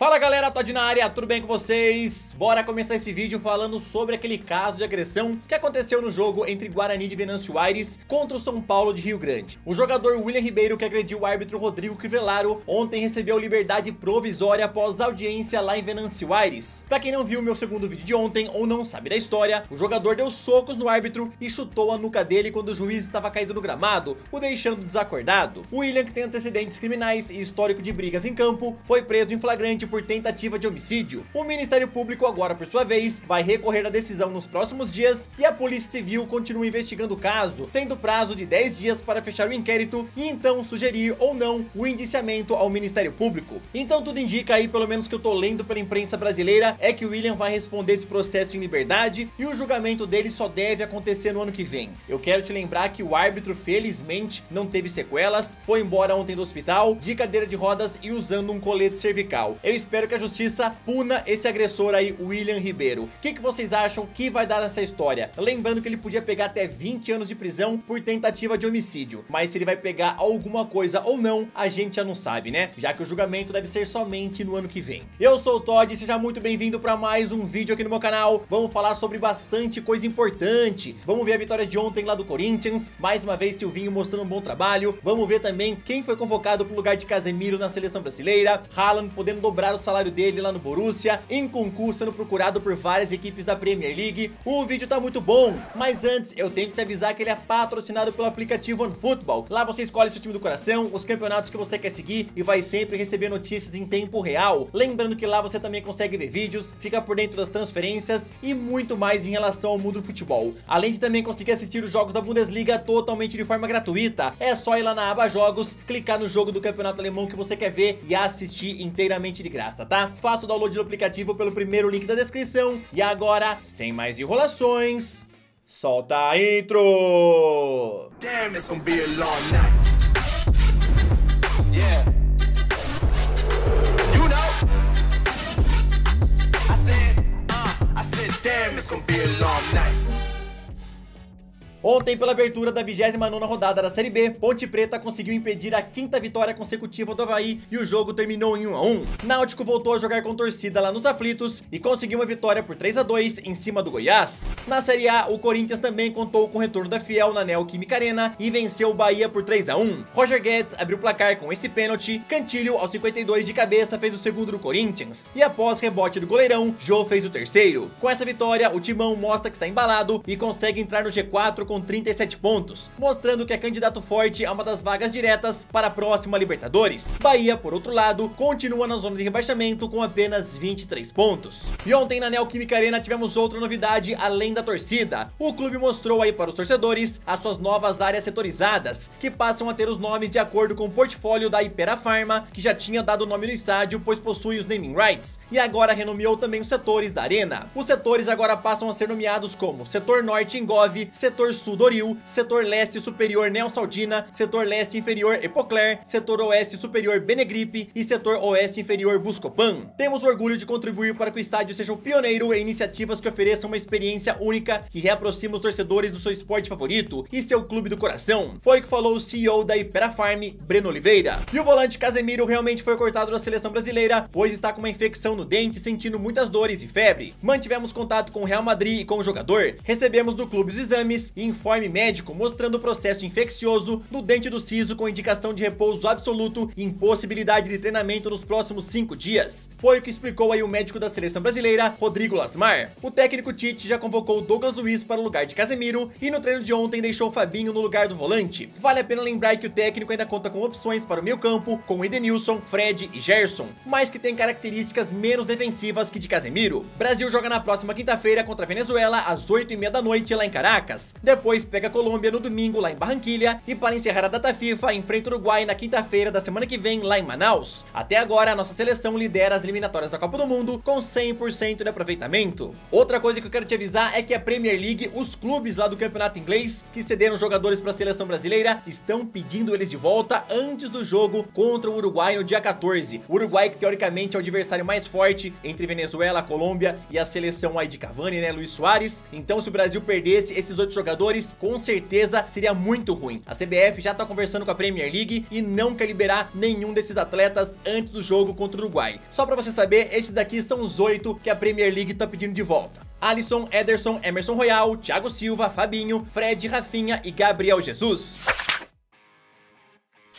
Fala galera, Todd na área, tudo bem com vocês? Bora começar esse vídeo falando sobre aquele caso de agressão que aconteceu no jogo entre Guarani de Venâncio Aires contra o São Paulo de Rio Grande. O jogador William Ribeiro, que agrediu o árbitro Rodrigo Crivellaro, ontem recebeu liberdade provisória após audiência lá em Venâncio Aires. Pra quem não viu meu segundo vídeo de ontem ou não sabe da história, o jogador deu socos no árbitro e chutou a nuca dele quando o juiz estava caído no gramado, o deixando desacordado. O William, que tem antecedentes criminais e histórico de brigas em campo, foi preso em flagrante por tentativa de homicídio. O Ministério Público agora, por sua vez, vai recorrer à decisão nos próximos dias e a Polícia Civil continua investigando o caso, tendo prazo de 10 dias para fechar o inquérito e então sugerir ou não o indiciamento ao Ministério Público. Então tudo indica aí, pelo menos que eu tô lendo pela imprensa brasileira, é que o William vai responder esse processo em liberdade e o julgamento dele só deve acontecer no ano que vem. Eu quero te lembrar que o árbitro felizmente não teve sequelas, foi embora ontem do hospital, de cadeira de rodas e usando um colete cervical. Eu espero que a justiça puna esse agressor aí, William Ribeiro. O que vocês acham que vai dar nessa história? Lembrando que ele podia pegar até 20 anos de prisão por tentativa de homicídio, mas se ele vai pegar alguma coisa ou não, a gente já não sabe, né? Já que o julgamento deve ser somente no ano que vem. Eu sou o Todd, seja muito bem-vindo para mais um vídeo aqui no meu canal. Vamos falar sobre bastante coisa importante. Vamos ver a vitória de ontem lá do Corinthians, mais uma vez Silvinho mostrando um bom trabalho. Vamos ver também quem foi convocado para o lugar de Casemiro na seleção brasileira, Haaland podendo dobrar o salário dele lá no Borussia, Nkunku sendo procurado por várias equipes da Premier League. O vídeo tá muito bom, mas antes eu tenho que te avisar que ele é patrocinado pelo aplicativo OneFootball. Lá você escolhe seu time do coração, os campeonatos que você quer seguir e vai sempre receber notícias em tempo real. Lembrando que lá você também consegue ver vídeos, fica por dentro das transferências e muito mais em relação ao mundo do futebol. Além de também conseguir assistir os jogos da Bundesliga totalmente de forma gratuita. É só ir lá na aba Jogos, clicar no jogo do campeonato alemão que você quer ver e assistir inteiramente de graça, tá? Faça o download do aplicativo pelo primeiro link da descrição. E agora, sem mais enrolações, solta a intro! Damn, it's gonna be a long night. Yeah. You know. I said, damn, it's gonna be a long night. Ontem, pela abertura da 29ª rodada da Série B, Ponte Preta conseguiu impedir a 5ª vitória consecutiva do Avaí e o jogo terminou em 1 a 1. Náutico voltou a jogar com torcida lá nos aflitos e conseguiu uma vitória por 3 a 2 em cima do Goiás. Na Série A, o Corinthians também contou com o retorno da Fiel na Neoquímica Arena e venceu o Bahia por 3 a 1. Roger Guedes abriu o placar com esse pênalti, Cantilho aos 52 de cabeça fez o segundo do Corinthians e após rebote do goleirão, Jô fez o terceiro. Com essa vitória, o Timão mostra que está embalado e consegue entrar no G4 com 37 pontos, mostrando que é candidato forte a uma das vagas diretas para a próxima Libertadores. Bahia, por outro lado, continua na zona de rebaixamento com apenas 23 pontos. E ontem na Neoquímica Arena tivemos outra novidade além da torcida. O clube mostrou aí para os torcedores as suas novas áreas setorizadas, que passam a ter os nomes de acordo com o portfólio da Hypera Pharma, que já tinha dado o nome no estádio, pois possui os naming rights, e agora renomeou também os setores da arena. Os setores agora passam a ser nomeados como Setor Norte Engove, Setor Sul Doril, Setor Leste Superior Neosaldina, Setor Leste Inferior Epocler, Setor Oeste Superior Benegripe e Setor Oeste Inferior Buscopan. Temos orgulho de contribuir para que o estádio seja o pioneiro em iniciativas que ofereçam uma experiência única que reaproxima os torcedores do seu esporte favorito e seu clube do coração. Foi o que falou o CEO da Hypera Farm, Breno Oliveira. E o volante Casemiro realmente foi cortado da seleção brasileira, pois está com uma infecção no dente, sentindo muitas dores e febre. Mantivemos contato com o Real Madrid e com o jogador, recebemos do clube os exames e informe médico mostrando o processo infeccioso do dente do siso com indicação de repouso absoluto e impossibilidade de treinamento nos próximos 5 dias. Foi o que explicou aí o médico da seleção brasileira, Rodrigo Lasmar. O técnico Tite já convocou o Douglas Luiz para o lugar de Casemiro e no treino de ontem deixou o Fabinho no lugar do volante. Vale a pena lembrar que o técnico ainda conta com opções para o meio campo, com Edenilson, Fred e Gerson, mas que tem características menos defensivas que de Casemiro. Brasil joga na próxima quinta-feira contra a Venezuela às 8h30 da noite lá em Caracas. Depois pega a Colômbia no domingo lá em Barranquilha e para encerrar a data FIFA enfrenta o Uruguai na quinta-feira da semana que vem lá em Manaus. Até agora a nossa seleção lidera as eliminatórias da Copa do Mundo com 100% de aproveitamento. Outra coisa que eu quero te avisar é que a Premier League, os clubes lá do campeonato inglês que cederam jogadores para a seleção brasileira, estão pedindo eles de volta antes do jogo contra o Uruguai no dia 14. O Uruguai que teoricamente é o adversário mais forte entre Venezuela, Colômbia e a seleção aí de Cavani, né, Luis Suárez. Então se o Brasil perdesse esses outros jogadores, jogadores, com certeza seria muito ruim. A CBF já tá conversando com a Premier League e não quer liberar nenhum desses atletas antes do jogo contra o Uruguai. Só pra você saber, esses daqui são os 8 que a Premier League tá pedindo de volta: Alisson, Ederson, Emerson Royal, Thiago Silva, Fabinho, Fred, Rafinha e Gabriel Jesus.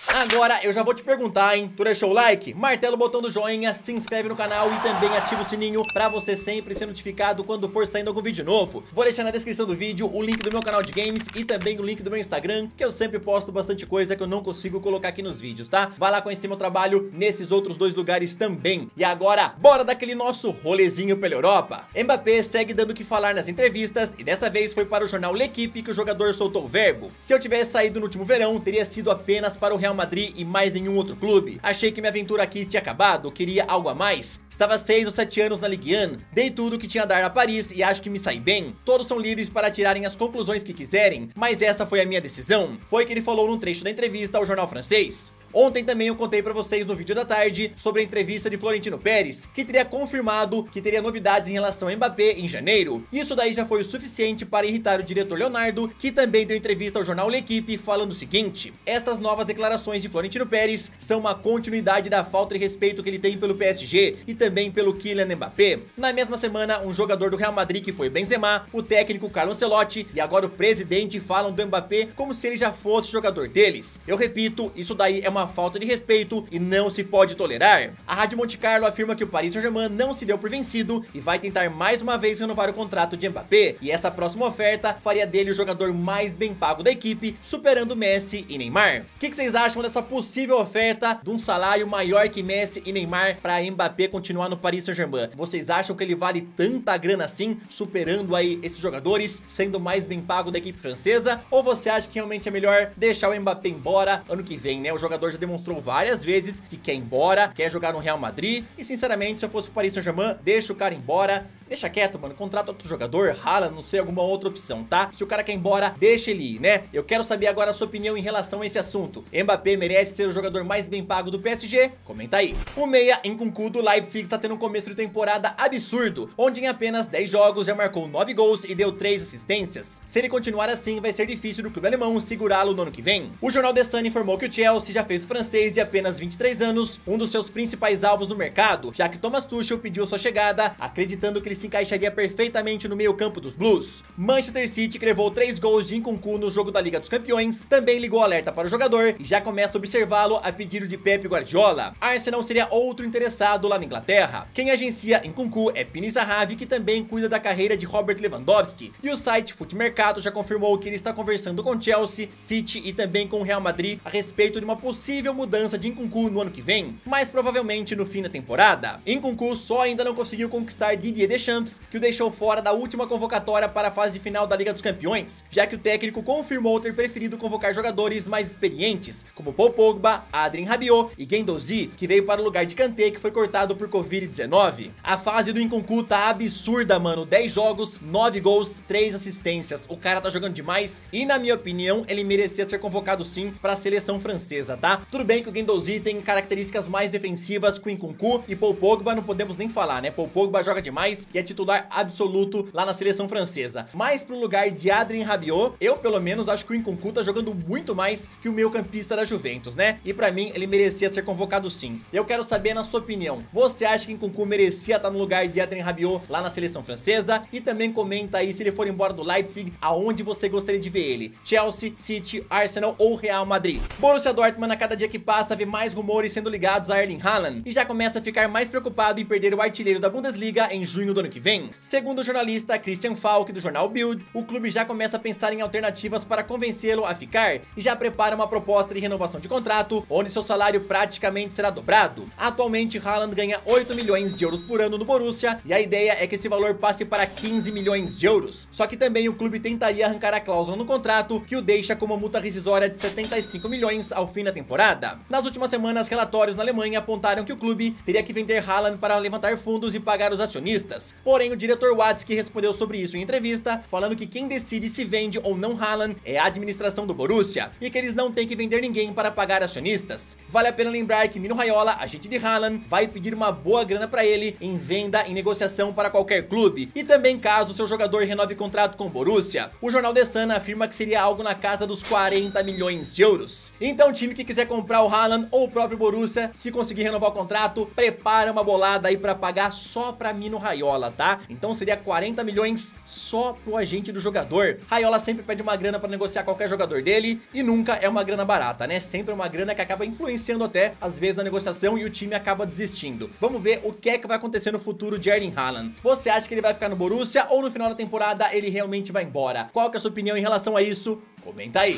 Agora eu já vou te perguntar, hein? Tu deixou o like? Martela o botão do joinha, se inscreve no canal e também ativa o sininho pra você sempre ser notificado quando for saindo algum vídeo novo. Vou deixar na descrição do vídeo o link do meu canal de games e também o link do meu Instagram, que eu sempre posto bastante coisa que eu não consigo colocar aqui nos vídeos, tá? Vai lá conhecer meu trabalho nesses outros dois lugares também. E agora, bora daquele nosso rolezinho pela Europa. Mbappé segue dando o que falar nas entrevistas e dessa vez foi para o jornal L'Equipe que o jogador soltou o verbo: se eu tivesse saído no último verão, teria sido apenas para o Real Madrid e mais nenhum outro clube. Achei que minha aventura aqui tinha acabado, queria algo a mais. Estava 6 ou 7 anos na Ligue 1, dei tudo que tinha a dar a Paris e acho que me saí bem. Todos são livres para tirarem as conclusões que quiserem, mas essa foi a minha decisão. Foi o que ele falou num trecho da entrevista ao jornal francês. Ontem também eu contei pra vocês no vídeo da tarde sobre a entrevista de Florentino Pérez, que teria confirmado que teria novidades em relação a Mbappé em janeiro. Isso daí já foi o suficiente para irritar o diretor Leonardo, que também deu entrevista ao jornal L'Equipe falando o seguinte: estas novas declarações de Florentino Pérez são uma continuidade da falta de respeito que ele tem pelo PSG e também pelo Kylian Mbappé. Na mesma semana, um jogador do Real Madrid, que foi Benzema, o técnico Carlo Ancelotti e agora o presidente falam do Mbappé como se ele já fosse jogador deles. Eu repito, isso daí é uma falta de respeito e não se pode tolerar. A Rádio Monte Carlo afirma que o Paris Saint-Germain não se deu por vencido e vai tentar mais uma vez renovar o contrato de Mbappé, e essa próxima oferta faria dele o jogador mais bem pago da equipe, superando Messi e Neymar. O que vocês acham dessa possível oferta de um salário maior que Messi e Neymar para Mbappé continuar no Paris Saint-Germain? Vocês acham que ele vale tanta grana assim, superando aí esses jogadores, sendo mais bem pago da equipe francesa? Ou você acha que realmente é melhor deixar o Mbappé embora ano que vem, né? O jogador já demonstrou várias vezes que quer ir embora, quer jogar no Real Madrid, e sinceramente, se eu fosse o Paris Saint-Germain, deixa o cara embora, deixa quieto, mano, contrata outro jogador, Haaland, não sei, alguma outra opção, tá? Se o cara quer ir embora, deixa ele ir, né? Eu quero saber agora a sua opinião em relação a esse assunto. Mbappé merece ser o jogador mais bem pago do PSG? Comenta aí. O meia Nkunku do Leipzig está tendo um começo de temporada absurdo, onde em apenas 10 jogos já marcou 9 gols e deu 3 assistências. Se ele continuar assim, vai ser difícil do clube alemão segurá-lo no ano que vem. O jornal The Sun informou que o Chelsea já fez do francês de apenas 23 anos um dos seus principais alvos no mercado, já que Thomas Tuchel pediu sua chegada, acreditando que ele se encaixaria perfeitamente no meio campo dos Blues. Manchester City, que levou 3 gols de Nkunku no jogo da Liga dos Campeões, também ligou alerta para o jogador e já começa a observá-lo a pedido de Pep Guardiola. Arsenal seria outro interessado lá na Inglaterra. Quem agencia Nkunku é Pini Zahavi, que também cuida da carreira de Robert Lewandowski, e o site Futmercato já confirmou que ele está conversando com Chelsea, City e também com o Real Madrid a respeito de uma possível mudança de Nkunku no ano que vem, mas provavelmente no fim da temporada. Nkunku só ainda não conseguiu conquistar Didier Deschamps, que o deixou fora da última convocatória para a fase final da Liga dos Campeões, já que o técnico confirmou ter preferido convocar jogadores mais experientes, como Paul Pogba, Adrien Rabiot e Guendouzi, que veio para o lugar de Kanté, que foi cortado por Covid-19. A fase do Nkunku tá absurda, mano. 10 jogos, 9 gols, 3 assistências. O cara tá jogando demais e, na minha opinião, ele merecia ser convocado sim para a seleção francesa, tá? Tudo bem que o Guendouzi tem características mais defensivas que o Nkunku, e Paul Pogba não podemos nem falar, né? Paul Pogba joga demais e é titular absoluto lá na seleção francesa. Mas pro lugar de Adrien Rabiot, eu pelo menos acho que o Nkunku tá jogando muito mais que o meio campista da Juventus, né? E pra mim ele merecia ser convocado sim. Eu quero saber na sua opinião, você acha que Nkunku merecia estar no lugar de Adrien Rabiot lá na seleção francesa? E também comenta aí, se ele for embora do Leipzig, aonde você gostaria de ver ele: Chelsea, City, Arsenal ou Real Madrid? Borussia Dortmund, a cada dia que passa, vê mais rumores sendo ligados a Erling Haaland e já começa a ficar mais preocupado em perder o artilheiro da Bundesliga em junho do ano que vem. Segundo o jornalista Christian Falk do jornal Bild, o clube já começa a pensar em alternativas para convencê-lo a ficar e já prepara uma proposta de renovação de contrato, onde seu salário praticamente será dobrado. Atualmente, Haaland ganha 8 milhões de euros por ano no Borussia e a ideia é que esse valor passe para 15 milhões de euros. Só que também o clube tentaria arrancar a cláusula no contrato que o deixa com uma multa rescisória de 75 milhões ao fim da temporada. temporada. Nas últimas semanas, relatórios na Alemanha apontaram que o clube teria que vender Haaland para levantar fundos e pagar os acionistas. Porém, o diretor Watzke respondeu sobre isso em entrevista, falando que quem decide se vende ou não Haaland é a administração do Borussia e que eles não têm que vender ninguém para pagar acionistas. Vale a pena lembrar que Mino Raiola, agente de Haaland, vai pedir uma boa grana para ele em venda em negociação para qualquer clube e também caso seu jogador renove contrato com o Borussia. O jornal The Sun afirma que seria algo na casa dos 40 milhões de euros. Então o time que quiser comprar o Haaland ou o próprio Borussia, se conseguir renovar o contrato, prepara uma bolada aí para pagar só para Mino Raiola, tá? Então seria 40 milhões só pro agente do jogador. Raiola sempre pede uma grana para negociar qualquer jogador dele e nunca é uma grana barata, né? Sempre é uma grana que acaba influenciando até às vezes na negociação e o time acaba desistindo. Vamos ver o que é que vai acontecer no futuro de Erling Haaland. Você acha que ele vai ficar no Borussia ou no final da temporada ele realmente vai embora? Qual que é a sua opinião em relação a isso? Comenta aí.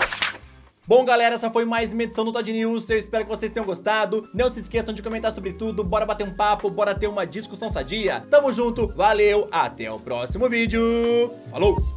Bom, galera, essa foi mais uma edição do Todd News, eu espero que vocês tenham gostado. Não se esqueçam de comentar sobre tudo, bora bater um papo, bora ter uma discussão sadia. Tamo junto, valeu, até o próximo vídeo, falou!